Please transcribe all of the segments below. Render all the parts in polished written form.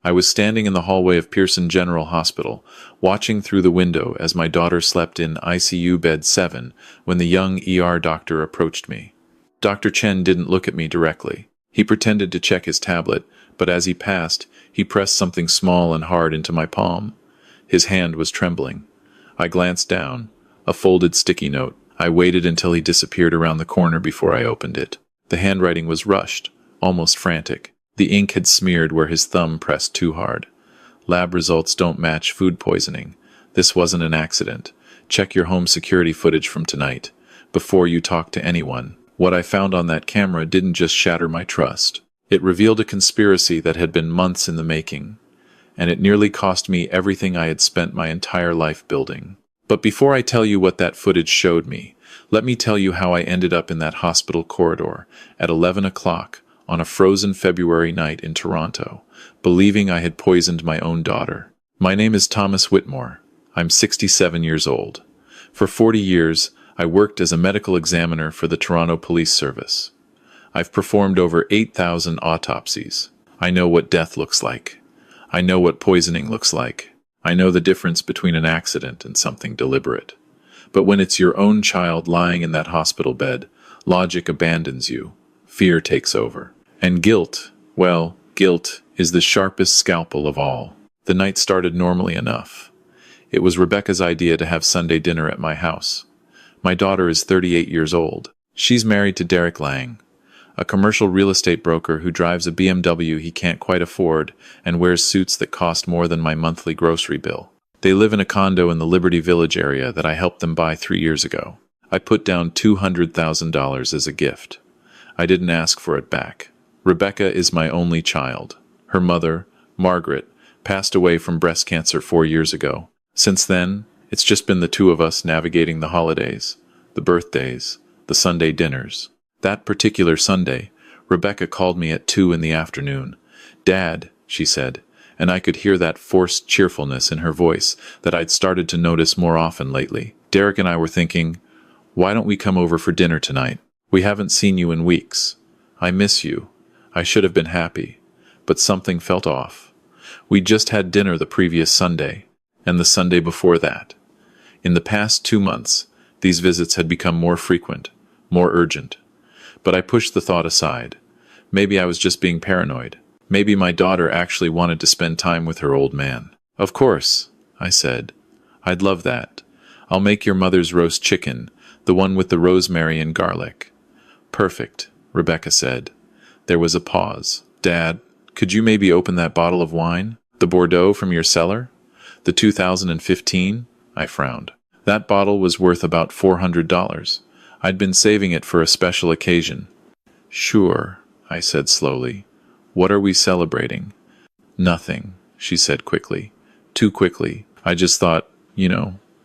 I was standing in the hallway of Pearson General Hospital, watching through the window as my daughter slept in ICU bed 7 when the young ER doctor approached me. Dr. Chen didn't look at me directly. He pretended to check his tablet, but as he passed, he pressed something small and hard into my palm. His hand was trembling. I glanced down. A folded sticky note. I waited until he disappeared around the corner before I opened it. The handwriting was rushed, almost frantic. The ink had smeared where his thumb pressed too hard. Lab results don't match food poisoning. This wasn't an accident. Check your home security footage from tonight, before you talk to anyone. What I found on that camera didn't just shatter my trust. It revealed a conspiracy that had been months in the making, and it nearly cost me everything I had spent my entire life building. But before I tell you what that footage showed me, let me tell you how I ended up in that hospital corridor at 11 o'clock on a frozen February night in Toronto, believing I had poisoned my own daughter. My name is Thomas Whitmore. I'm 67 years old. For 40 years, I worked as a medical examiner for the Toronto Police Service. I've performed over 8,000 autopsies. I know what death looks like. I know what poisoning looks like. I know the difference between an accident and something deliberate. But when it's your own child lying in that hospital bed, logic abandons you. Fear takes over. And guilt, well, guilt is the sharpest scalpel of all. The night started normally enough. It was Rebecca's idea to have Sunday dinner at my house. My daughter is 38 years old. She's married to Derek Lang, a commercial real estate broker who drives a BMW he can't quite afford and wears suits that cost more than my monthly grocery bill. They live in a condo in the Liberty Village area that I helped them buy 3 years ago. I put down $200,000 as a gift. I didn't ask for it back. Rebecca is my only child. Her mother, Margaret, passed away from breast cancer 4 years ago. Since then, it's just been the two of us navigating the holidays, the birthdays, the Sunday dinners. That particular Sunday, Rebecca called me at 2 in the afternoon. "Dad," she said, and I could hear that forced cheerfulness in her voice that I'd started to notice more often lately. Derek and I were thinking, why don't we come over for dinner tonight? We haven't seen you in weeks. I miss you. I should have been happy, but something felt off. We just had dinner the previous Sunday, and the Sunday before that. In the past 2 months, these visits had become more frequent, more urgent. But I pushed the thought aside. Maybe I was just being paranoid. Maybe my daughter actually wanted to spend time with her old man. "Of course," I said. "I'd love that. I'll make your mother's roast chicken, the one with the rosemary and garlic." "Perfect," Rebecca said. There was a pause. "Dad, could you maybe open that bottle of wine? The Bordeaux from your cellar? The 2015? I frowned. That bottle was worth about $400. I'd been saving it for a special occasion. "Sure," I said slowly. "What are we celebrating?" "Nothing," she said quickly. Too quickly. I just thought,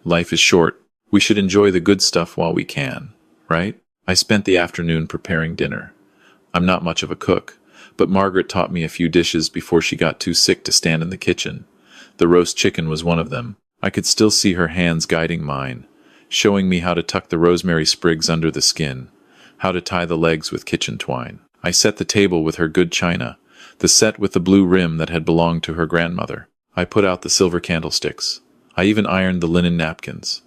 life is short. We should enjoy the good stuff while we can, right? I spent the afternoon preparing dinner. I'm not much of a cook, but Margaret taught me a few dishes before she got too sick to stand in the kitchen. The roast chicken was one of them. I could still see her hands guiding mine, showing me how to tuck the rosemary sprigs under the skin, how to tie the legs with kitchen twine. I set the table with her good china, the set with the blue rim that had belonged to her grandmother. I put out the silver candlesticks. I even ironed the linen napkins.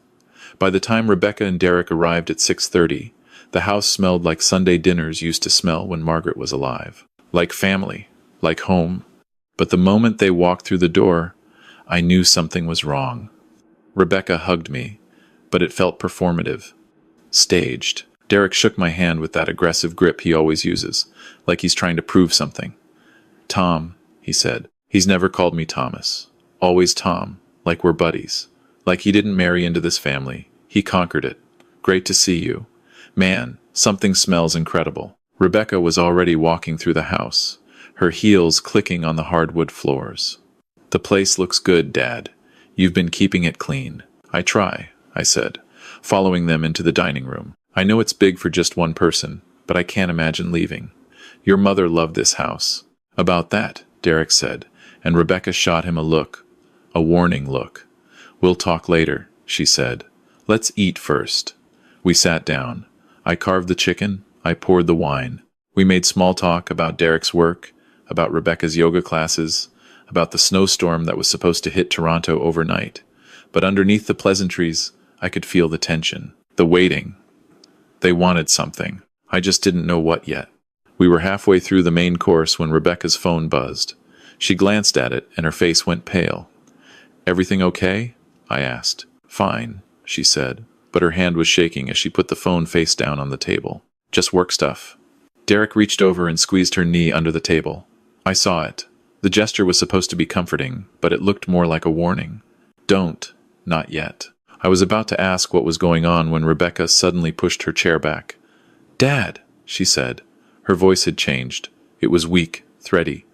By the time Rebecca and Derek arrived at 6:30, the house smelled like Sunday dinners used to smell when Margaret was alive. Like family, like home. But the moment they walked through the door, I knew something was wrong. Rebecca hugged me, but it felt performative. Staged. Derek shook my hand with that aggressive grip he always uses, like he's trying to prove something. "Tom," he said. He's never called me Thomas. Always Tom, like we're buddies. Like he didn't marry into this family. He conquered it. "Great to see you. Man, something smells incredible." Rebecca was already walking through the house, her heels clicking on the hardwood floors. "The place looks good, Dad. You've been keeping it clean." "I try," I said, following them into the dining room. "I know it's big for just one person, but I can't imagine leaving. Your mother loved this house." "About that," Derek said, and Rebecca shot him a look, a warning look. "We'll talk later," she said. "Let's eat first." We sat down. I carved the chicken. I poured the wine. We made small talk about Derek's work, about Rebecca's yoga classes, about the snowstorm that was supposed to hit Toronto overnight. But underneath the pleasantries, I could feel the tension, the waiting. They wanted something. I just didn't know what yet. We were halfway through the main course when Rebecca's phone buzzed. She glanced at it, and her face went pale. "Everything okay?" I asked. "Fine," she said, but her hand was shaking as she put the phone face down on the table. "Just work stuff." Derek reached over and squeezed her knee under the table. I saw it. The gesture was supposed to be comforting, but it looked more like a warning. "Don't. Not yet." I was about to ask what was going on when Rebecca suddenly pushed her chair back. "Dad," she said. Her voice had changed. It was weak, thready.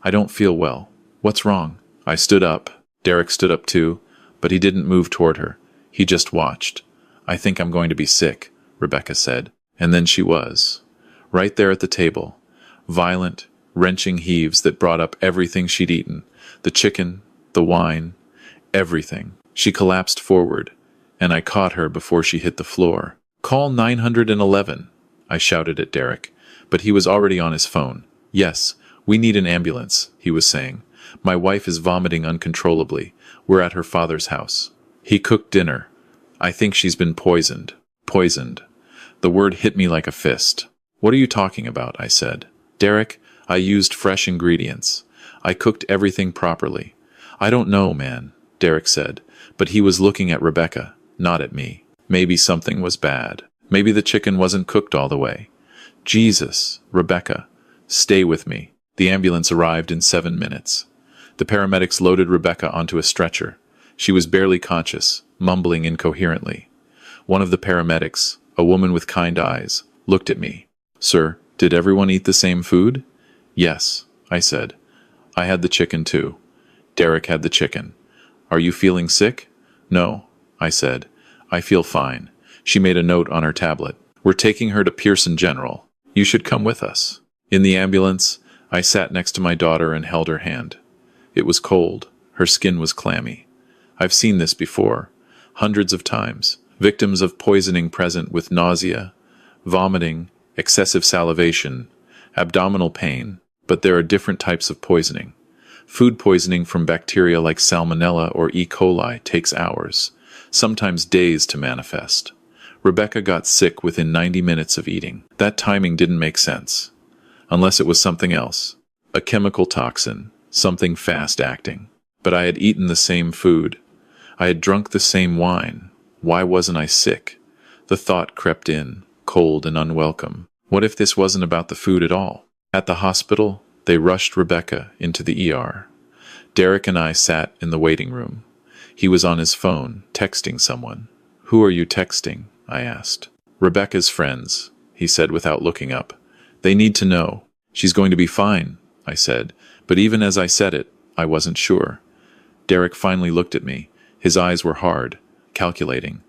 "I don't feel well. What's wrong?" I stood up. Derek stood up too, but he didn't move toward her. He just watched. "I think I'm going to be sick," Rebecca said. And then she was. Right there at the table. Violent, wrenching heaves that brought up everything she'd eaten. The chicken, the wine, everything. She collapsed forward, and I caught her before she hit the floor. "Call 911, I shouted at Derek, but he was already on his phone. "Yes, we need an ambulance," he was saying. "My wife is vomiting uncontrollably. We're at her father's house. He cooked dinner. I think she's been poisoned." Poisoned. The word hit me like a fist. "What are you talking about?" I said. "Derek, I used fresh ingredients. I cooked everything properly." "I don't know, man," Derek said, but he was looking at Rebecca, not at me. Maybe something was bad. Maybe the chicken wasn't cooked all the way. "Jesus, Rebecca, stay with me." The ambulance arrived in 7 minutes. The paramedics loaded Rebecca onto a stretcher. She was barely conscious, mumbling incoherently. One of the paramedics, a woman with kind eyes, looked at me. "Sir, did everyone eat the same food?" "Yes," I said. "I had the chicken too." Derek had the chicken. "Are you feeling sick?" "No," I said. "I feel fine." She made a note on her tablet. "We're taking her to Pearson General. You should come with us." In the ambulance, I sat next to my daughter and held her hand. It was cold. Her skin was clammy. I've seen this before, hundreds of times. Victims of poisoning present with nausea, vomiting, excessive salivation, abdominal pain. But there are different types of poisoning. Food poisoning from bacteria like Salmonella or E. coli takes hours, sometimes days to manifest. Rebecca got sick within 90 minutes of eating. That timing didn't make sense. Unless it was something else. A chemical toxin, something fast-acting. But I had eaten the same food. I had drunk the same wine. Why wasn't I sick? The thought crept in, cold and unwelcome. What if this wasn't about the food at all? At the hospital, they rushed Rebecca into the ER. Derek and I sat in the waiting room. He was on his phone, texting someone. "Who are you texting?" I asked. "Rebecca's friends," he said without looking up. "They need to know. She's going to be fine," I said, but even as I said it, I wasn't sure. Derek finally looked at me. His eyes were hard, calculating.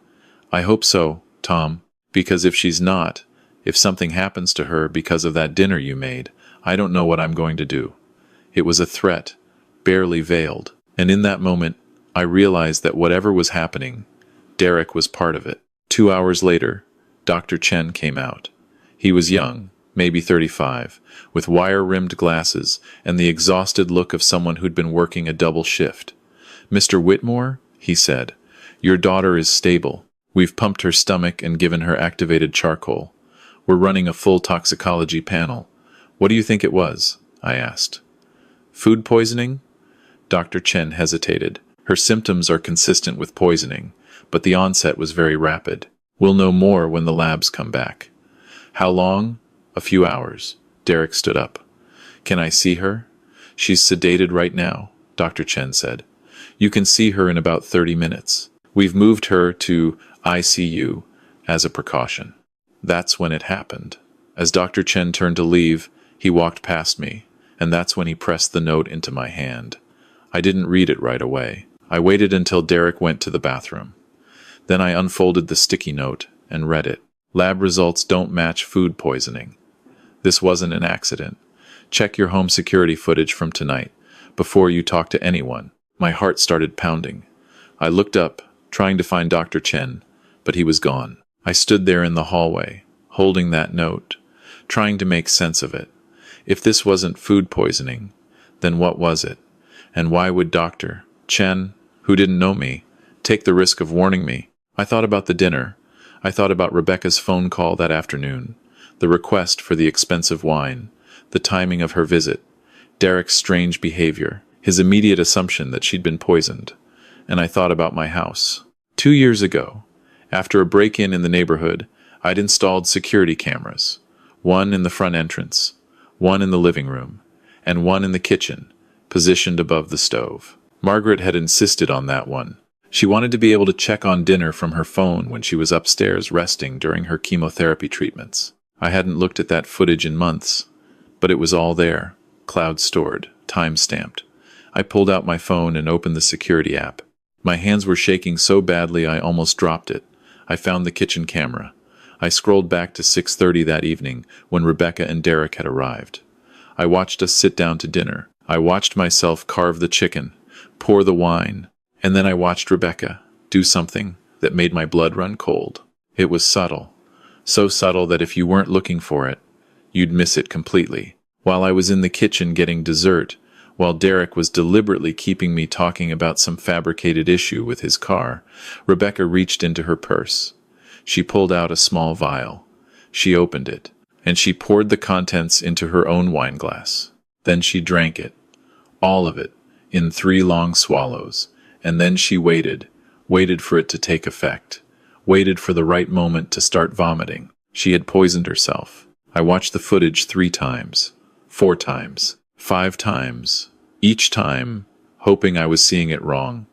"I hope so, Tom, because if she's not, if something happens to her because of that dinner you made, I don't know what I'm going to do." It was a threat, barely veiled, and in that moment, I realized that whatever was happening, Derek was part of it. 2 hours later, Dr. Chen came out. He was young, maybe 35, with wire-rimmed glasses and the exhausted look of someone who'd been working a double shift. "Mr. Whitmore," he said, "your daughter is stable. We've pumped her stomach and given her activated charcoal. We're running a full toxicology panel. What do you think it was?" I asked. "Food poisoning?" Dr. Chen hesitated. "Her symptoms are consistent with poisoning, but the onset was very rapid. We'll know more when the labs come back." "How long?" "A few hours." Derek stood up. "Can I see her?" "She's sedated right now," Dr. Chen said. "You can see her in about 30 minutes. We've moved her to ICU as a precaution." That's when it happened. As Dr. Chen turned to leave, he walked past me, and that's when he pressed the note into my hand. I didn't read it right away. I waited until Derek went to the bathroom. Then I unfolded the sticky note and read it. "Lab results don't match food poisoning. This wasn't an accident. Check your home security footage from tonight, before you talk to anyone." My heart started pounding. I looked up, trying to find Dr. Chen, but he was gone. I stood there in the hallway, holding that note, trying to make sense of it. If this wasn't food poisoning, then what was it? And why would Dr. Chen, who didn't know me, take the risk of warning me? I thought about the dinner. I thought about Rebecca's phone call that afternoon, the request for the expensive wine, the timing of her visit, Derek's strange behavior, his immediate assumption that she'd been poisoned. And I thought about my house. 2 years ago, after a break-in in the neighborhood, I'd installed security cameras, one in the front entrance, one in the living room, and one in the kitchen, positioned above the stove. Margaret had insisted on that one. She wanted to be able to check on dinner from her phone when she was upstairs resting during her chemotherapy treatments. I hadn't looked at that footage in months, but it was all there, cloud-stored, time-stamped. I pulled out my phone and opened the security app. My hands were shaking so badly I almost dropped it. I found the kitchen camera. I scrolled back to 6:30 that evening when Rebecca and Derek had arrived. I watched us sit down to dinner. I watched myself carve the chicken, pour the wine, and then I watched Rebecca do something that made my blood run cold. It was subtle, so subtle that if you weren't looking for it, you'd miss it completely. While I was in the kitchen getting dessert, while Derek was deliberately keeping me talking about some fabricated issue with his car, Rebecca reached into her purse. She pulled out a small vial. She opened it, and she poured the contents into her own wine glass. Then she drank it, all of it, in 3 long swallows, and then she waited for it to take effect, waited for the right moment to start vomiting. She had poisoned herself. I watched the footage 3 times, 4 times, 5 times, each time hoping I was seeing it wrong.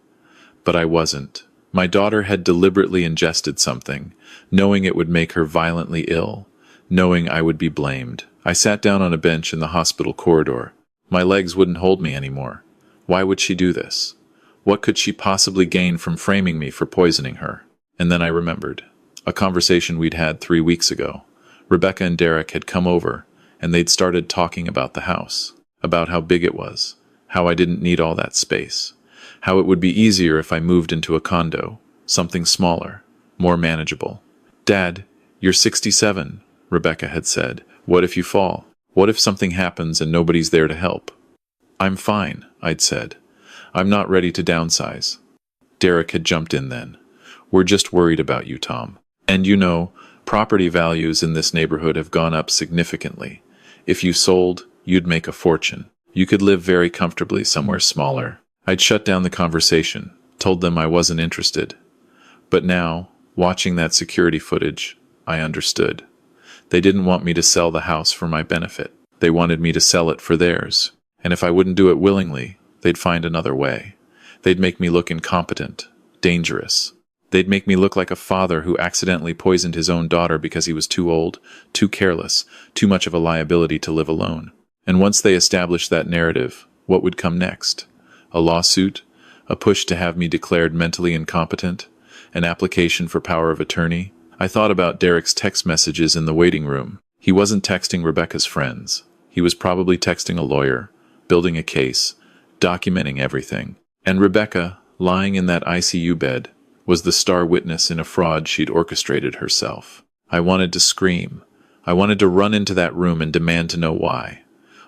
But I wasn't. My daughter had deliberately ingested something, knowing it would make her violently ill, knowing I would be blamed. I sat down on a bench in the hospital corridor. My legs wouldn't hold me anymore. Why would she do this? What could she possibly gain from framing me for poisoning her? And then I remembered. A conversation we'd had 3 weeks ago. Rebecca and Derek had come over, and they'd started talking about the house, about how big it was, how I didn't need all that space, how it would be easier if I moved into a condo, something smaller, more manageable. "Dad, you're 67, Rebecca had said. What if you fall? What if something happens and nobody's there to help?" "I'm fine," I'd said. "I'm not ready to downsize." Derek had jumped in then. "We're just worried about you, Tom. And you know, property values in this neighborhood have gone up significantly. If you sold, you'd make a fortune. You could live very comfortably somewhere smaller." I'd shut down the conversation, told them I wasn't interested. But now, watching that security footage, I understood. They didn't want me to sell the house for my benefit. They wanted me to sell it for theirs. And if I wouldn't do it willingly, they'd find another way. They'd make me look incompetent, dangerous. They'd make me look like a father who accidentally poisoned his own daughter because he was too old, too careless, too much of a liability to live alone. And once they established that narrative, what would come next? A lawsuit? A push to have me declared mentally incompetent? An application for power of attorney? I thought about Derek's text messages in the waiting room. He wasn't texting Rebecca's friends. He was probably texting a lawyer, building a case, documenting everything. And Rebecca, lying in that ICU bed, was the star witness in a fraud she'd orchestrated herself. I wanted to scream. I wanted to run into that room and demand to know why.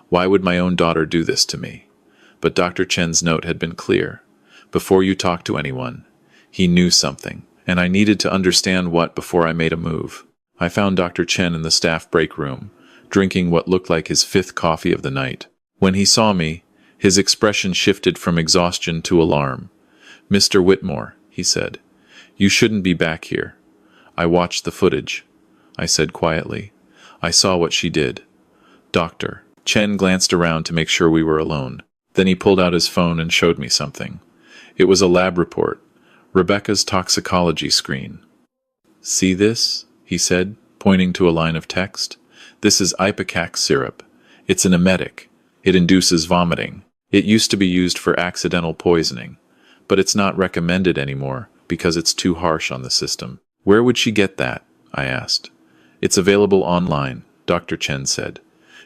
Why would my own daughter do this to me? But Dr. Chen's note had been clear. Before you talk to anyone, he knew something, and I needed to understand what before I made a move. I found Dr. Chen in the staff break room, drinking what looked like his 5th coffee of the night. When he saw me, his expression shifted from exhaustion to alarm. "Mr. Whitmore," he said, "you shouldn't be back here." "I watched the footage," I said quietly. "I saw what she did." "Doctor." Chen glanced around to make sure we were alone. Then he pulled out his phone and showed me something. It was a lab report, Rebecca's toxicology screen. "See this?" he said, pointing to a line of text. "This is ipecac syrup. It's an emetic. It induces vomiting. It used to be used for accidental poisoning, but it's not recommended anymore because it's too harsh on the system." "Where would she get that?" I asked. "It's available online," Dr. Chen said.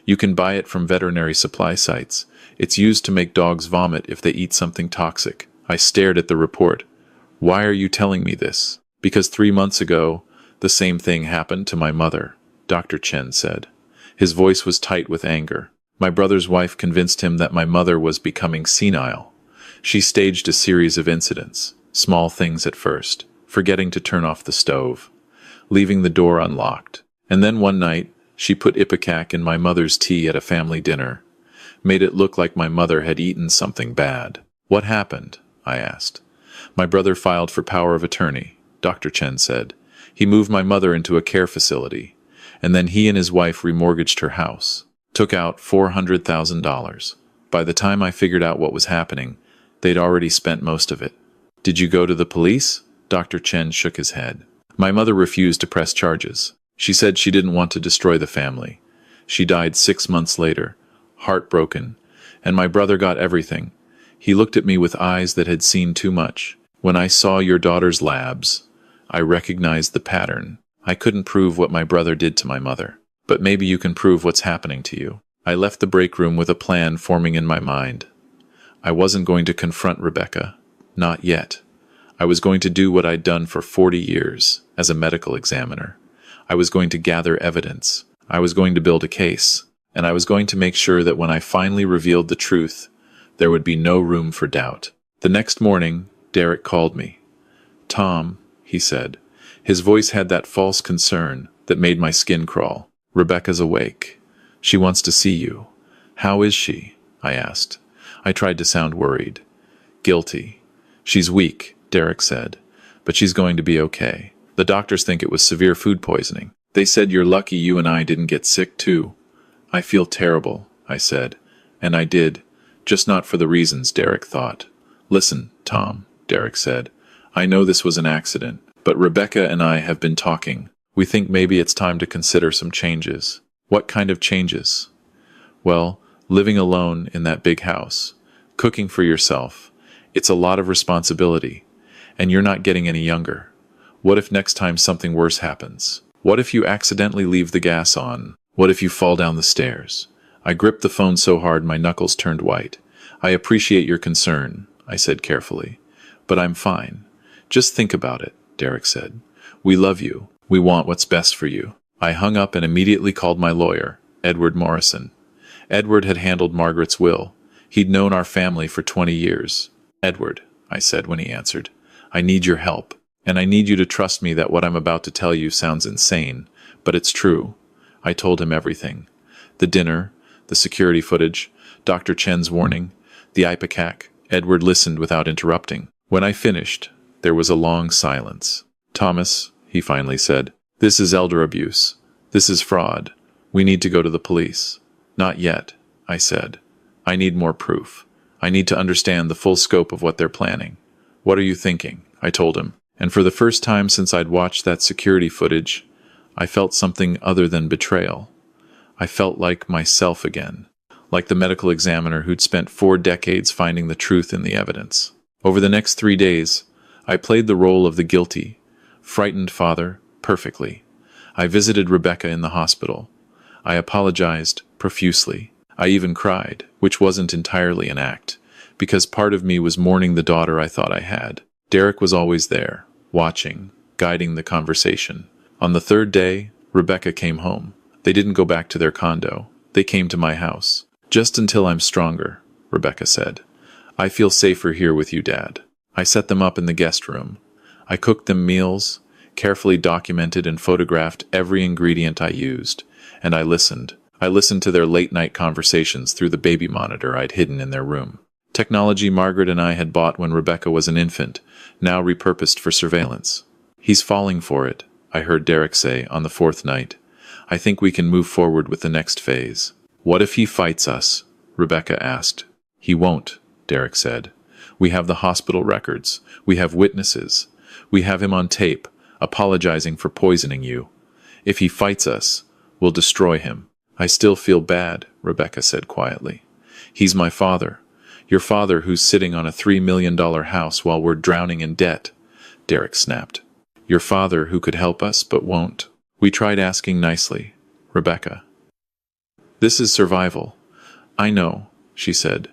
"You can buy it from veterinary supply sites. It's used to make dogs vomit if they eat something toxic." I stared at the report. "Why are you telling me this?" "Because 3 months ago, the same thing happened to my mother," Dr. Chen said. His voice was tight with anger. "My brother's wife convinced him that my mother was becoming senile. She staged a series of incidents, small things at first, forgetting to turn off the stove, leaving the door unlocked. And then one night, she put ipecac in my mother's tea at a family dinner, made it look like my mother had eaten something bad. What happened? I asked. My brother filed for power of attorney, Dr. Chen said. He moved my mother into a care facility, and then he and his wife remortgaged her house, took out $400,000. By the time I figured out what was happening, they'd already spent most of it. Did you go to the police? Dr. Chen shook his head. My mother refused to press charges. She said she didn't want to destroy the family. She died 6 months later, heartbroken, and my brother got everything. He looked at me with eyes that had seen too much. When I saw your daughter's labs, I recognized the pattern. I couldn't prove what my brother did to my mother, but maybe you can prove what's happening to you. I left the break room with a plan forming in my mind. I wasn't going to confront Rebecca. Not yet. I was going to do what I'd done for 40 years as a medical examiner. I was going to gather evidence. I was going to build a case. And I was going to make sure that when I finally revealed the truth, there would be no room for doubt. The next morning, Derek called me. Tom, he said. His voice had that false concern that made my skin crawl. Rebecca's awake. She wants to see you. How is she? I asked. I tried to sound worried. Guilty. She's weak, Derek said, but she's going to be okay. The doctors think it was severe food poisoning. They said you're lucky you and I didn't get sick too. I feel terrible, I said, and I did, just not for the reasons Derek thought. Listen, Tom, Derek said, I know this was an accident, but Rebecca and I have been talking. We think maybe it's time to consider some changes. What kind of changes? Well, living alone in that big house, cooking for yourself, it's a lot of responsibility, and you're not getting any younger. What if next time something worse happens? What if you accidentally leave the gas on? What if you fall down the stairs? I gripped the phone so hard my knuckles turned white. I appreciate your concern, I said carefully, but I'm fine. Just think about it, Derek said. We love you. We want what's best for you. I hung up and immediately called my lawyer, Edward Morrison. Edward had handled Margaret's will. He'd known our family for 20 years. Edward, I said when he answered, I need your help. And I need you to trust me that what I'm about to tell you sounds insane, but it's true. I told him everything. The dinner, the security footage, Dr. Chen's warning, the ipecac. Edward listened without interrupting. When I finished, there was a long silence. Thomas, he finally said, this is elder abuse. This is fraud. We need to go to the police. Not yet, I said. I need more proof. I need to understand the full scope of what they're planning. What are you thinking? I told him. And for the first time since I'd watched that security footage, I felt something other than betrayal. I felt like myself again, like the medical examiner who'd spent 4 decades finding the truth in the evidence. Over the next 3 days, I played the role of the guilty, frightened father perfectly. I visited Rebecca in the hospital. I apologized profusely. I even cried, which wasn't entirely an act, because part of me was mourning the daughter I thought I had. Derek was always there, watching, guiding the conversation. On the 3rd day, Rebecca came home. They didn't go back to their condo. They came to my house. Just until I'm stronger, Rebecca said. I feel safer here with you, Dad. I set them up in the guest room. I cooked them meals, carefully documented and photographed every ingredient I used, and I listened. I listened to their late-night conversations through the baby monitor I'd hidden in their room. Technology Margaret and I had bought when Rebecca was an infant, now repurposed for surveillance. He's falling for it, I heard Derek say on the 4th night. I think we can move forward with the next phase. What if he fights us? Rebecca asked. He won't, Derek said. We have the hospital records. We have witnesses. We have him on tape, apologizing for poisoning you. If he fights us, we'll destroy him. I still feel bad, Rebecca said quietly. He's my father. Your father who's sitting on a $3 million house while we're drowning in debt, Derek snapped. Your father who could help us but won't. We tried asking nicely, Rebecca. This is survival. I know, she said.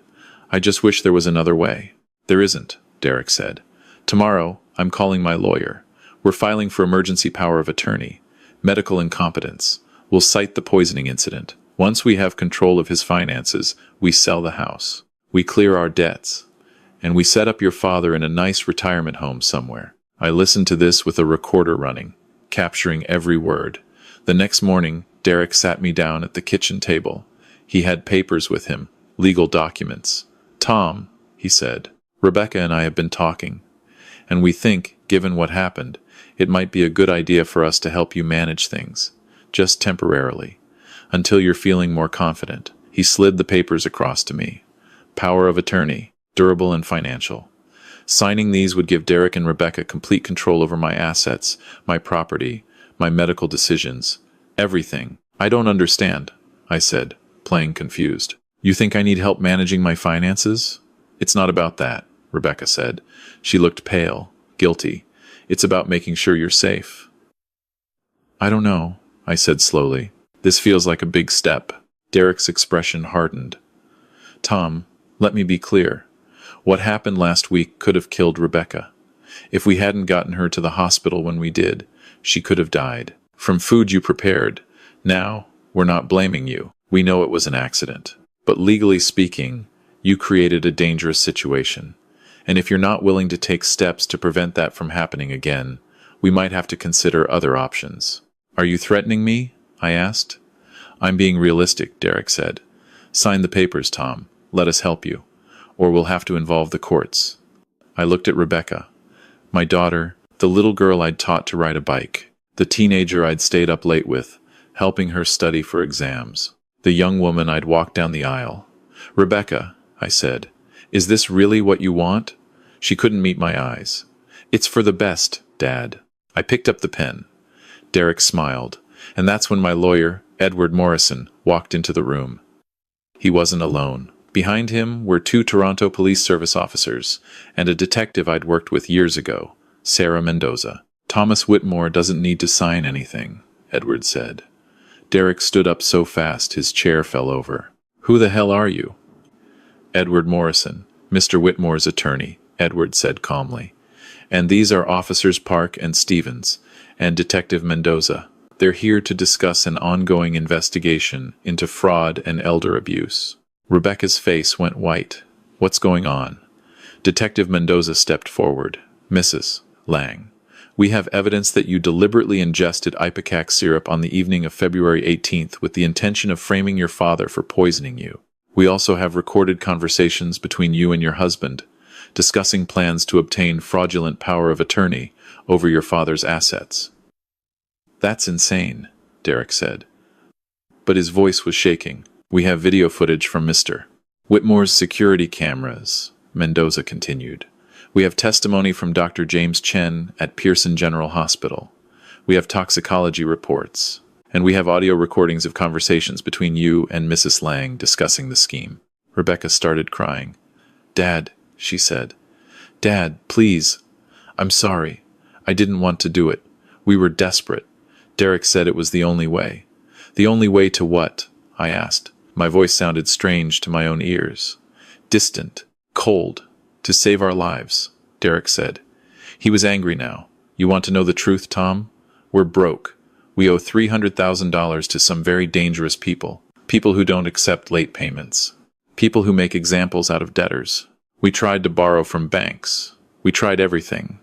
I just wish there was another way. There isn't, Derek said. Tomorrow, I'm calling my lawyer. We're filing for emergency power of attorney. Medical incompetence. We'll cite the poisoning incident. Once we have control of his finances, we sell the house. We clear our debts. And we set up your father in a nice retirement home somewhere. I listened to this with a recorder running, capturing every word. The next morning, Derek sat me down at the kitchen table. He had papers with him, legal documents. "Tom," he said, "Rebecca and I have been talking, and we think, given what happened, it might be a good idea for us to help you manage things, just temporarily, until you're feeling more confident." He slid the papers across to me. Power of attorney, durable and financial. Signing these would give Derek and Rebecca complete control over my assets, my property, my medical decisions, everything. "I don't understand," I said, playing confused. "You think I need help managing my finances?" "It's not about that," Rebecca said. She looked pale, guilty. "It's about making sure you're safe." "I don't know," I said slowly. "This feels like a big step." Derek's expression hardened. "Tom, let me be clear. What happened last week could have killed Rebecca. If we hadn't gotten her to the hospital when we did, she could have died. From food you prepared. Now, we're not blaming you. We know it was an accident. But legally speaking, you created a dangerous situation. And if you're not willing to take steps to prevent that from happening again, we might have to consider other options." "Are you threatening me?" I asked. "I'm being realistic," Derek said. "Sign the papers, Tom. Let us help you. Or we'll have to involve the courts." I looked at Rebecca, my daughter, the little girl I'd taught to ride a bike, the teenager I'd stayed up late with, helping her study for exams, the young woman I'd walked down the aisle. "Rebecca," I said, "is this really what you want?" She couldn't meet my eyes. "It's for the best, Dad." I picked up the pen. Derek smiled, and that's when my lawyer, Edward Morrison, walked into the room. He wasn't alone. Behind him were 2 Toronto Police Service officers and a detective I'd worked with years ago, Sarah Mendoza. "Thomas Whitmore doesn't need to sign anything," Edward said. Derek stood up so fast his chair fell over. "Who the hell are you?" "Edward Morrison, Mr. Whitmore's attorney," Edward said calmly. "And these are Officers Park and Stevens, and Detective Mendoza. They're here to discuss an ongoing investigation into fraud and elder abuse." Rebecca's face went white. "What's going on?" Detective Mendoza stepped forward. "Mrs. Lang, we have evidence that you deliberately ingested ipecac syrup on the evening of February 18th with the intention of framing your father for poisoning you. We also have recorded conversations between you and your husband, discussing plans to obtain fraudulent power of attorney over your father's assets." "That's insane," Derek said. But his voice was shaking. "We have video footage from Mr. Whitmore's security cameras," Mendoza continued. "We have testimony from Dr. James Chen at Pearson General Hospital. We have toxicology reports. And we have audio recordings of conversations between you and Mrs. Lang discussing the scheme." Rebecca started crying. "Dad," she said. "Dad, please. I'm sorry. I didn't want to do it. We were desperate. Derek said it was the only way." "The only way to what?" I asked. My voice sounded strange to my own ears. Distant, cold. "To save our lives," Derek said. He was angry now. "You want to know the truth, Tom? We're broke. We owe $300,000 to some very dangerous people. People who don't accept late payments. People who make examples out of debtors. We tried to borrow from banks. We tried everything.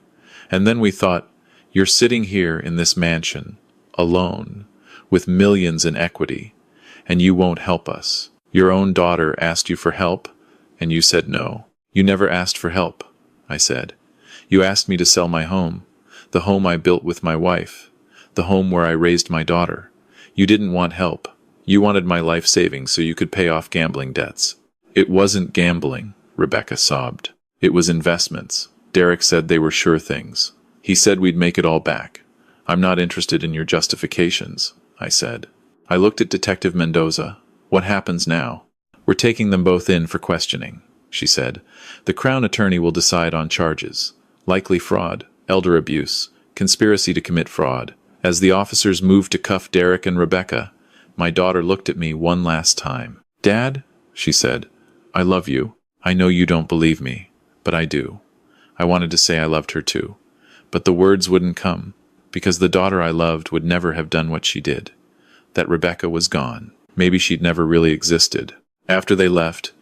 And then we thought, you're sitting here in this mansion, alone, with millions in equity, and you won't help us. Your own daughter asked you for help, and you said no. You never asked for help," I said. "You asked me to sell my home, the home I built with my wife, the home where I raised my daughter. You didn't want help. You wanted my life savings so you could pay off gambling debts." "It wasn't gambling," Rebecca sobbed. "It was investments. Derek said they were sure things. He said we'd make it all back. I'm not interested in your justifications," I said. I looked at Detective Mendoza. "What happens now?" "We're taking them both in for questioning," she said. "The Crown Attorney will decide on charges. Likely fraud, elder abuse, conspiracy to commit fraud." As the officers moved to cuff Derek and Rebecca, my daughter looked at me one last time. "Dad," she said, "I love you. I know you don't believe me, but I do." I wanted to say I loved her too, but the words wouldn't come, because the daughter I loved would never have done what she did. That Rebecca was gone. Maybe she'd never really existed. After they left,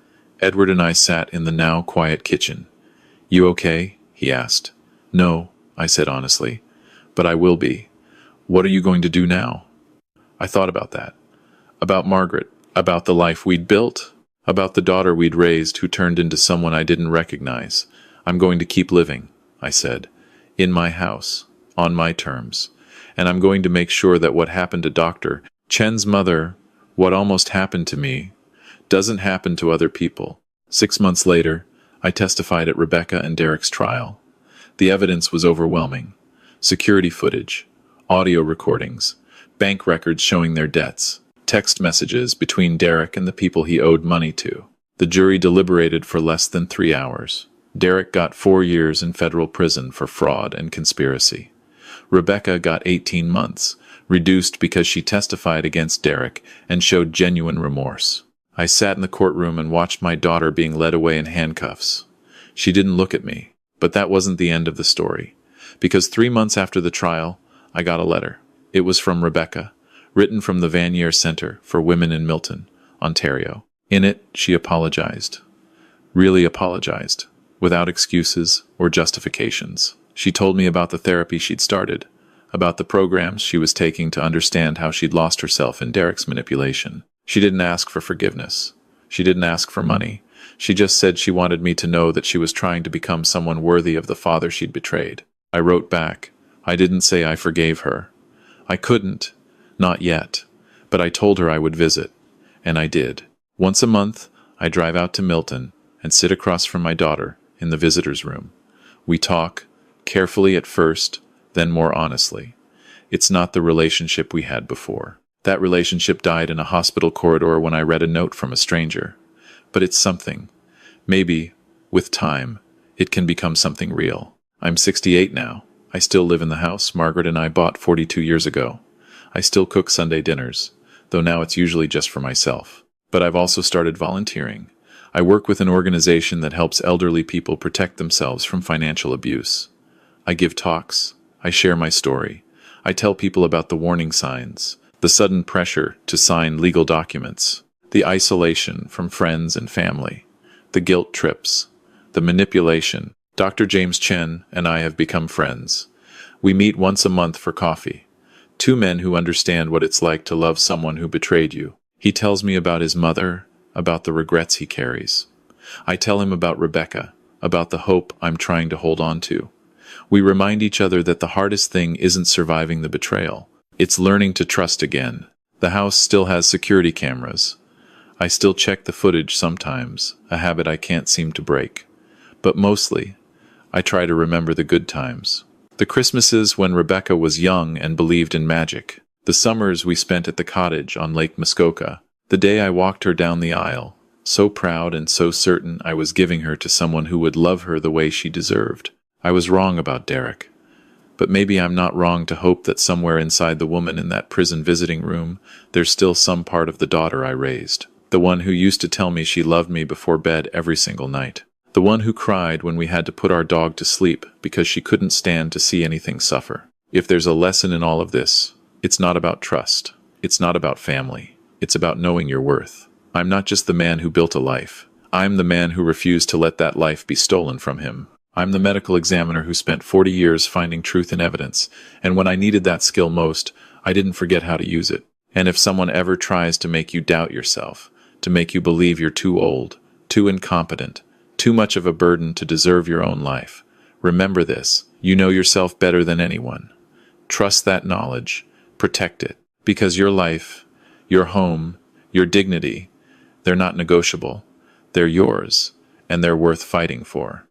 Edward and I sat in the now quiet kitchen, "You okay?" he asked. "No," I said honestly, "but I will be. What are you going to do now?" I thought about that. About Margaret. About the life we'd built. About the daughter we'd raised who turned into someone I didn't recognize. "I'm going to keep living," I said. "In my house. On my terms. And I'm going to make sure that what happened to Dr. Chen's mother, what almost happened to me, doesn't happen to other people." 6 months later, I testified at Rebecca and Derek's trial. The evidence was overwhelming. Security footage, audio recordings, bank records showing their debts, text messages between Derek and the people he owed money to. The jury deliberated for less than 3 hours. Derek got 4 years in federal prison for fraud and conspiracy. Rebecca got 18 months, reduced because she testified against Derek and showed genuine remorse. I sat in the courtroom and watched my daughter being led away in handcuffs. She didn't look at me, but that wasn't the end of the story. Because 3 months after the trial, I got a letter. It was from Rebecca, written from the Vanier Center for Women in Milton, Ontario. In it, she apologized. Really apologized, without excuses or justifications. She told me about the therapy she'd started, about the programs she was taking to understand how she'd lost herself in Derek's manipulation. She didn't ask for forgiveness. She didn't ask for money. She just said she wanted me to know that she was trying to become someone worthy of the father she'd betrayed. I wrote back. I didn't say I forgave her. I couldn't. Not yet. But I told her I would visit. And I did. Once a month, I drive out to Milton and sit across from my daughter in the visitor's room. We talk, carefully at first, then more honestly. It's not the relationship we had before. That relationship died in a hospital corridor when I read a note from a stranger. But it's something. Maybe, with time, it can become something real. I'm 68 now. I still live in the house Margaret and I bought 42 years ago. I still cook Sunday dinners, though now it's usually just for myself. But I've also started volunteering. I work with an organization that helps elderly people protect themselves from financial abuse. I give talks. I share my story. I tell people about the warning signs, the sudden pressure to sign legal documents, the isolation from friends and family, the guilt trips, the manipulation. Dr. James Chen and I have become friends. We meet once a month for coffee. Two men who understand what it's like to love someone who betrayed you. He tells me about his mother, about the regrets he carries. I tell him about Rebecca, about the hope I'm trying to hold on to. We remind each other that the hardest thing isn't surviving the betrayal. It's learning to trust again. The house still has security cameras. I still check the footage sometimes, a habit I can't seem to break. But mostly, I try to remember the good times. The Christmases when Rebecca was young and believed in magic. The summers we spent at the cottage on Lake Muskoka. The day I walked her down the aisle, so proud and so certain I was giving her to someone who would love her the way she deserved. I was wrong about Derek. But maybe I'm not wrong to hope that somewhere inside the woman in that prison visiting room, there's still some part of the daughter I raised. The one who used to tell me she loved me before bed every single night. The one who cried when we had to put our dog to sleep because she couldn't stand to see anything suffer. If there's a lesson in all of this, it's not about trust. It's not about family. It's about knowing your worth. I'm not just the man who built a life. I'm the man who refused to let that life be stolen from him. I'm the medical examiner who spent 40 years finding truth in evidence, and when I needed that skill most, I didn't forget how to use it. And if someone ever tries to make you doubt yourself, to make you believe you're too old, too incompetent, too much of a burden to deserve your own life, remember this: you know yourself better than anyone. Trust that knowledge. Protect it. Because your life, your home, your dignity, they're not negotiable. They're yours, and they're worth fighting for.